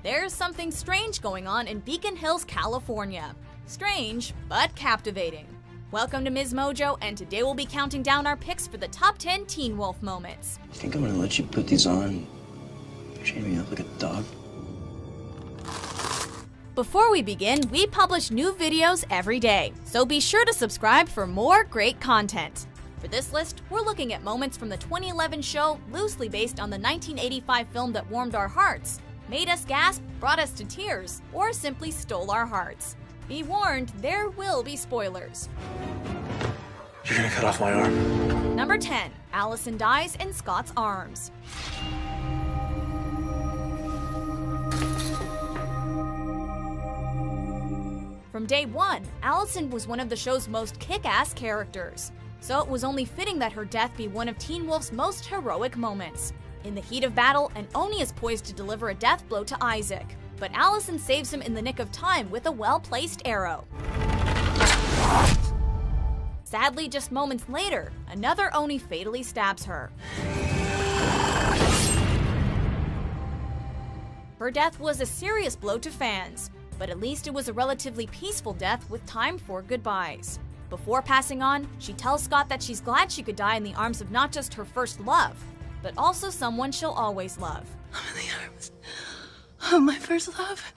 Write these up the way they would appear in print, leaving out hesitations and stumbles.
There's something strange going on in Beacon Hills, California. Strange, but captivating. Welcome to Ms. Mojo, and today we'll be counting down our picks for the top 10 Teen Wolf moments. You think I'm gonna let you put these on? Chain me up like a dog? Before we begin, we publish new videos every day, so be sure to subscribe for more great content. For this list, we're looking at moments from the 2011 show loosely based on the 1985 film that warmed our hearts, made us gasp, brought us to tears, or simply stole our hearts. Be warned, there will be spoilers. You're gonna cut off my arm. Number 10. Allison dies in Scott's arms. From day one, Allison was one of the show's most kick-ass characters, so it was only fitting that her death be one of Teen Wolf's most heroic moments. In the heat of battle, Oni is poised to deliver a death blow to Isaac, but Allison saves him in the nick of time with a well-placed arrow. Sadly, just moments later, another Oni fatally stabs her. Her death was a serious blow to fans, but at least it was a relatively peaceful death with time for goodbyes. Before passing on, she tells Scott that she's glad she could die in the arms of not just her first love, but also someone she'll always love. I'm in the arms of my first love.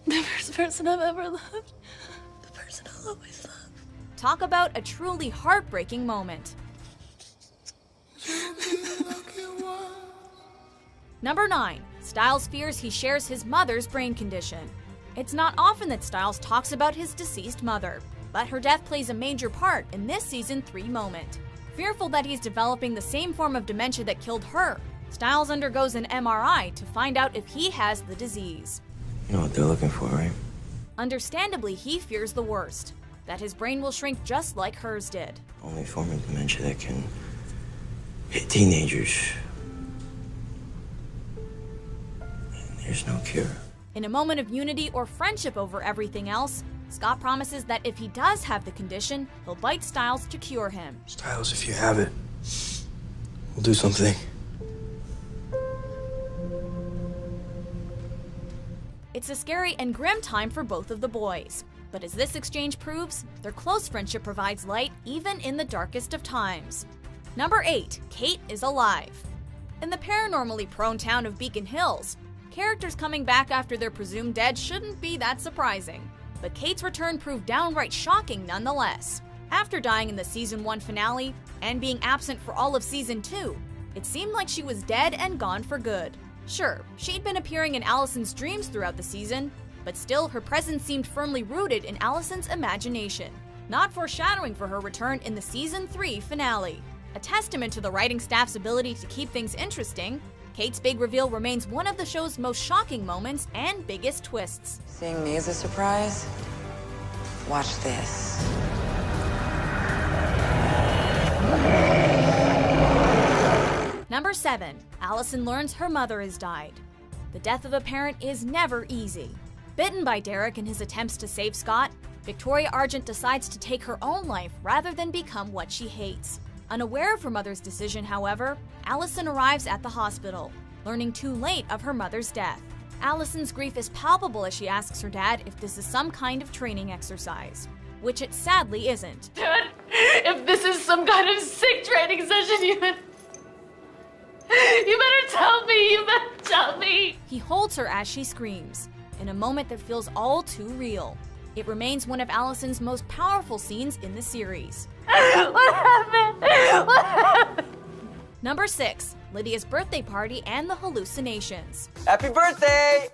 The first person I've ever loved. The person I'll always love. Talk about a truly heartbreaking moment. Number 9. Styles fears he shares his mother's brain condition. It's not often that Styles talks about his deceased mother, but her death plays a major part in this Season 3 moment. Fearful that he's developing the same form of dementia that killed her, Styles undergoes an MRI to find out if he has the disease. You know what they're looking for, right? Understandably, he fears the worst, that his brain will shrink just like hers did. Only form of dementia that can hit teenagers. And there's no cure. In a moment of unity or friendship over everything else, Scott promises that if he does have the condition, he'll bite Styles to cure him. Styles, if you have it, we'll do something. It's a scary and grim time for both of the boys. But as this exchange proves, their close friendship provides light even in the darkest of times. Number 8. Kate is alive. In the paranormally prone town of Beacon Hills, characters coming back after they're presumed dead shouldn't be that surprising. But Kate's return proved downright shocking nonetheless. After dying in the Season 1 finale, and being absent for all of Season 2, it seemed like she was dead and gone for good. Sure, she'd been appearing in Allison's dreams throughout the season, but still her presence seemed firmly rooted in Allison's imagination, not foreshadowing for her return in the Season 3 finale. A testament to the writing staff's ability to keep things interesting, Kate's big reveal remains one of the show's most shocking moments and biggest twists. Seeing me as a surprise? Watch this. Number 7. Allison learns her mother has died. The death of a parent is never easy. Bitten by Derek in his attempts to save Scott, Victoria Argent decides to take her own life rather than become what she hates. Unaware of her mother's decision, however, Allison arrives at the hospital, learning too late of her mother's death. Allison's grief is palpable as she asks her dad if this is some kind of training exercise, which it sadly isn't. Dad, if this is some kind of sick training session, you better tell me, you better tell me. He holds her as she screams, in a moment that feels all too real. It remains one of Allison's most powerful scenes in the series. What happened? What happened? Number 6. Lydia's birthday party and the hallucinations. Happy birthday!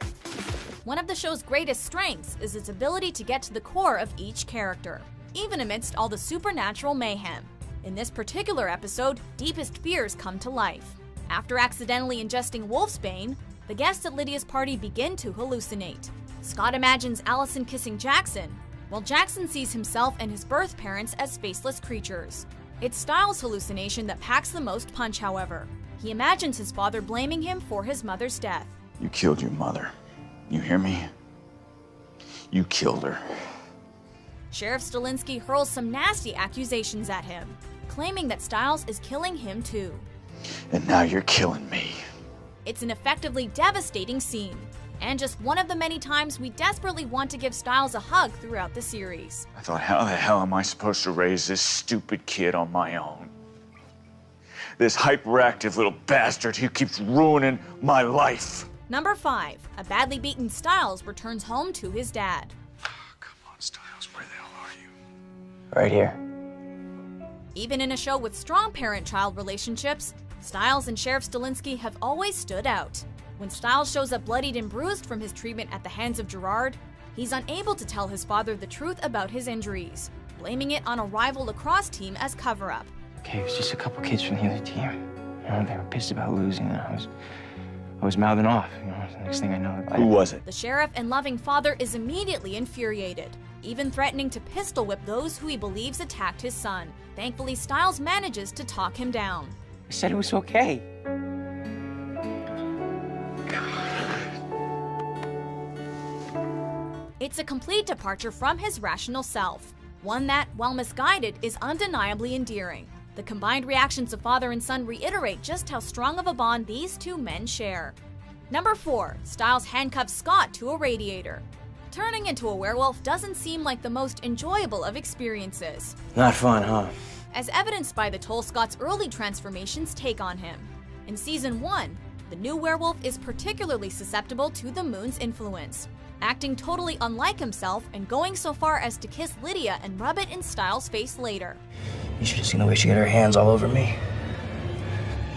One of the show's greatest strengths is its ability to get to the core of each character, even amidst all the supernatural mayhem. In this particular episode, deepest fears come to life. After accidentally ingesting Wolfsbane, the guests at Lydia's party begin to hallucinate. Scott imagines Allison kissing Jackson, while Jackson sees himself and his birth parents as faceless creatures. It's Styles' hallucination that packs the most punch, however. He imagines his father blaming him for his mother's death. You killed your mother. You hear me? You killed her. Sheriff Stilinski hurls some nasty accusations at him, claiming that Styles is killing him too. And now you're killing me. It's an effectively devastating scene, and just one of the many times we desperately want to give Stiles a hug throughout the series. I thought, how the hell am I supposed to raise this stupid kid on my own? This hyperactive little bastard who keeps ruining my life. Number 5. A badly beaten Stiles returns home to his dad. Come on, Stiles, where the hell are you? Right here. Even in a show with strong parent-child relationships, Stiles and Sheriff Stilinski have always stood out. When Stiles shows up bloodied and bruised from his treatment at the hands of Gerard, he's unable to tell his father the truth about his injuries, blaming it on a rival lacrosse team as cover-up. Okay, it was just a couple kids from the other team. You know, they were pissed about losing, and I was mouthing off. You know, the next thing I know, Who was it? The sheriff and loving father is immediately infuriated, even threatening to pistol whip those who he believes attacked his son. Thankfully, Stiles manages to talk him down. I said it was okay. It's a complete departure from his rational self, one that, while misguided, is undeniably endearing. The combined reactions of father and son reiterate just how strong of a bond these two men share. Number 4. Stiles handcuffs Scott to a radiator. Turning into a werewolf doesn't seem like the most enjoyable of experiences, Not fun, huh? as evidenced by the toll Scott's early transformations take on him. In Season 1, the new werewolf is particularly susceptible to the moon's influence, acting totally unlike himself and going so far as to kiss Lydia and rub it in Stiles' face later. You should have seen the way she got her hands all over me.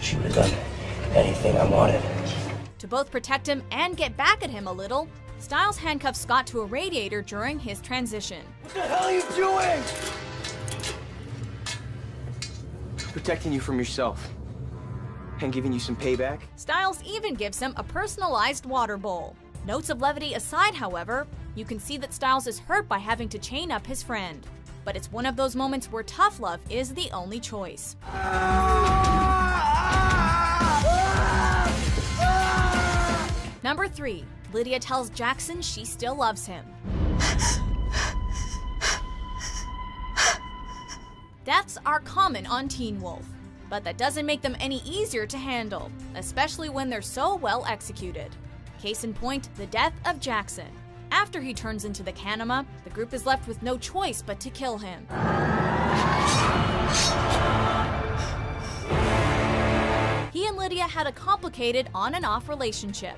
She would have done anything I wanted. To both protect him and get back at him a little, Stiles handcuffs Scott to a radiator during his transition. What the hell are you doing? Protecting you from yourself. And giving you some payback. Stiles even gives him a personalized water bowl. Notes of levity aside, however, you can see that Stiles is hurt by having to chain up his friend. But it's one of those moments where tough love is the only choice. Number 3. Lydia tells Jackson she still loves him. Deaths are common on Teen Wolf, but that doesn't make them any easier to handle, especially when they're so well executed. Case in point, the death of Jackson. After he turns into the Kanima, the group is left with no choice but to kill him. He and Lydia had a complicated on-and-off relationship,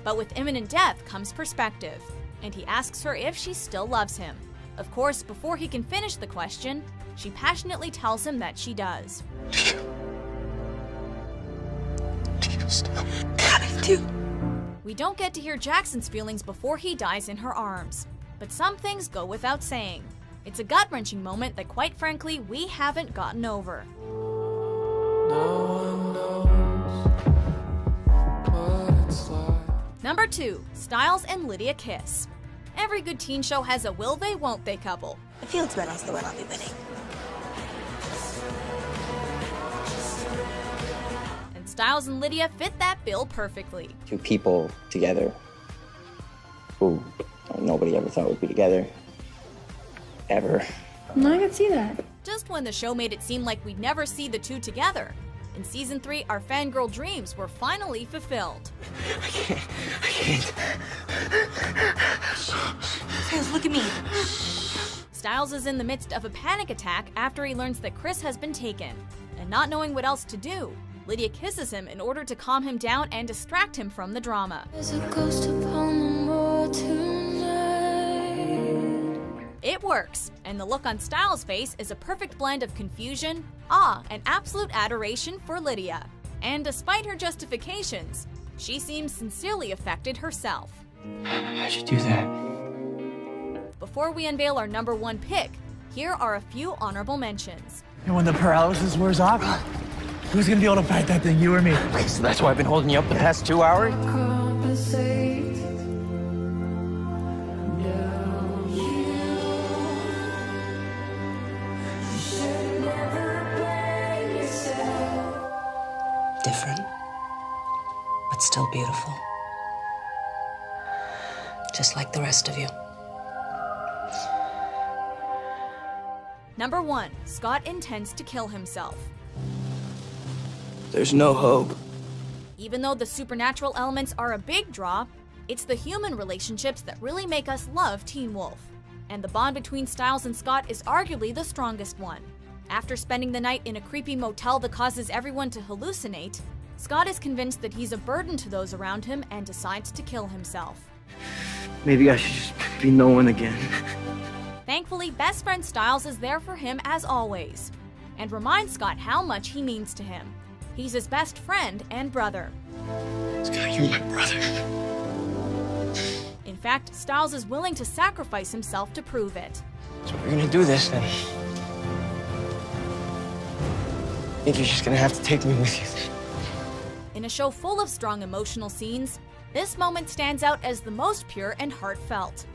but with imminent death comes perspective, and he asks her if she still loves him. Of course, before he can finish the question, she passionately tells him that she does. Do you still? I do. We don't get to hear Jackson's feelings before he dies in her arms, but some things go without saying. It's a gut-wrenching moment that, quite frankly, we haven't gotten over. Number 2. Stiles and Lydia kiss. Every good teen show has a will they, won't they couple. I feel it's better the one I'll be winning. And Stiles and Lydia fit that bill perfectly. Two people together who nobody ever thought would be together, ever. No, I can see that. Just when the show made it seem like we'd never see the two together, in Season 3, our fangirl dreams were finally fulfilled. I can't. Stiles, look at me. Stiles is in the midst of a panic attack after he learns that Chris has been taken, and not knowing what else to do, Lydia kisses him in order to calm him down and distract him from the drama. There's a ghost upon the moor tonight. It works, and the look on Stiles' face is a perfect blend of confusion, awe, and absolute adoration for Lydia. And despite her justifications, she seems sincerely affected herself. How'd you do that? Before we unveil our number 1 pick, here are a few honorable mentions. And when the paralysis wears off, who's gonna be able to fight that thing, you or me? So that's why I've been holding you up the past 2 hours? Different, but still beautiful. Just like the rest of you. Number 1. Scott intends to kill himself. There's no hope. Even Even though the supernatural elements are a big draw, it's the human relationships that really make us love Teen Wolf. And the bond between Stiles and Scott is arguably the strongest one. After spending the night in a creepy motel that causes everyone to hallucinate, Scott is convinced that he's a burden to those around him and decides to kill himself. Maybe I should just be no one again. Thankfully, best friend Stiles is there for him as always, and reminds Scott how much he means to him. He's his best friend and brother. Scott, you're my brother. In fact, Stiles is willing to sacrifice himself to prove it. So if you're gonna do this, then I think you're just gonna have to take me with you. In a show full of strong emotional scenes, this moment stands out as the most pure and heartfelt.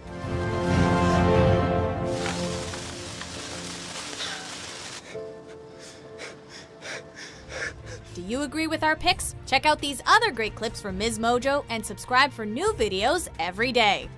Do you agree with our picks? Check out these other great clips from Ms. Mojo and subscribe for new videos every day.